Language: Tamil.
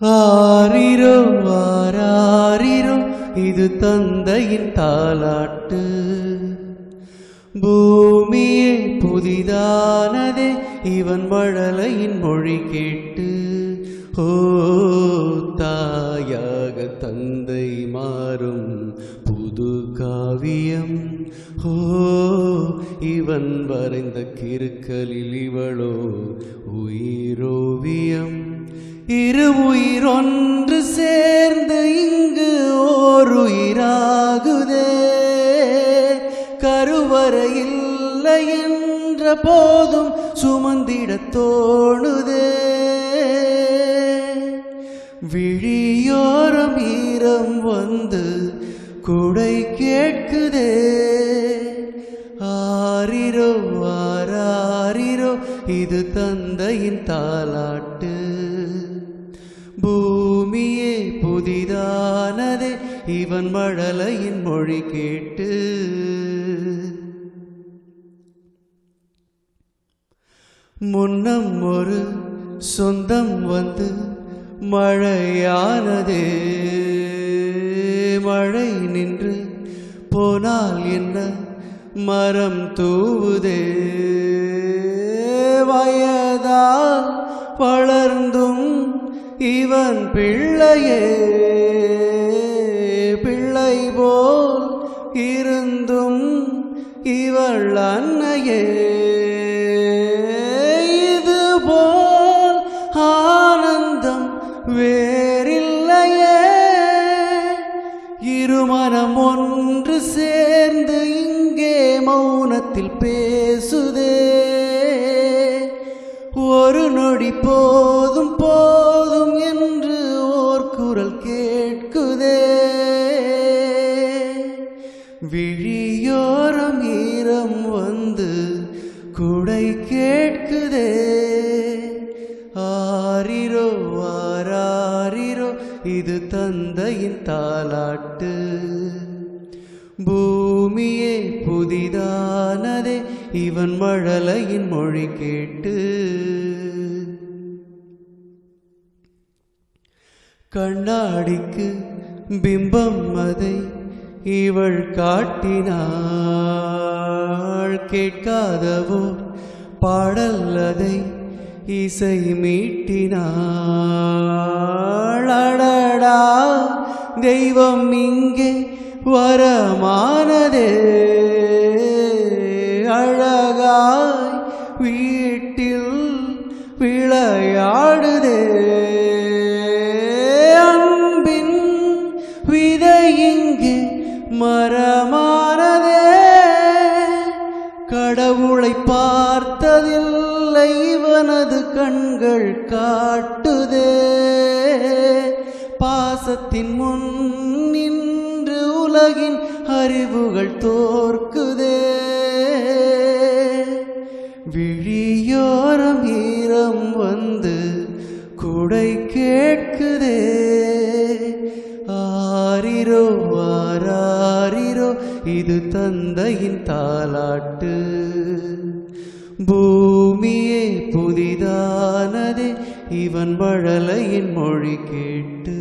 ஆரிரோ ஆராரிரோ இது தந்தையின் தாலாட்டு. பூமியே புதிதானதே இவன் மழலையின் மொழி கேட்டு. ஓ தாயாக தந்தை மாறும் புது காவியம். ஓ இவன் வரைந்த கிறுக்கலில் இவளோ உயிரோவியம். இரு உயிர் ஒன்று சேர்ந்து இங்கு ஓர் உயிராகுதே. கருவறையில்லை என்ற போதும் சுமந்திடத் தோணுதே. விழியோரம் ஈரம் வந்து குடை கேட்குதே. ஆரிரோ ஆராரிரோ இது தந்தையின் தாலாட்டு. பூமியே புதிதானதே இவன் மழலையின் மொழி கேட்டு. முன்னம் ஒரு சொந்தம் வந்து மழையானதே. மழை நின்று போனால் என்ன மரம் தூவுதே. வயதால் வளர்ந்தும் இவன் பிள்ளையே. பிள்ளை போல் இருந்தும் இவள் அன்னையே. இது போல் ஆனந்தம் வேறில்லையே. இருமனம் ஒன்று சேர்ந்து இங்கே மௌனத்தில் பேசுதே. ஒரு நொடி போதும் போதும் என்று ஓர் குரல் கேட்குதே. விழியோரம் ஈரம் வந்து குடை கேட்குதே. ஆரிரோ ஆராரிரோ இது தந்தையின் தாலாட்டு. பூமியே புதிதானதே இவன் மழலையின் மொழி கேட்டு. கண்ணாடிக்கு பிம்பம் அதை இவள் காட்டினாள். கேட்காதவோ பாடல் அதை இசை மீட்டினாள். அடடா தெய்வம் இங்கே வரமானதே. அழகாய் வீட்டில் விளையாடுதே. அன்பின் விதை இங்கே மரமானதே. கடவுளை பார்த்ததில்லை இவனது கண்கள் காட்டுதே. பாசத்தின் முன் நின்று உலகின் அறிவுகள் தோற்குதே. விழியோரம் ஈரம் வந்து குடை கேட்குதே. ஆரிரோ ஆராரிரோ இது தந்தையின் தாலாட்டு. பூமியே புதிதானதே இவன் மழலையின் மொழி கேட்டு.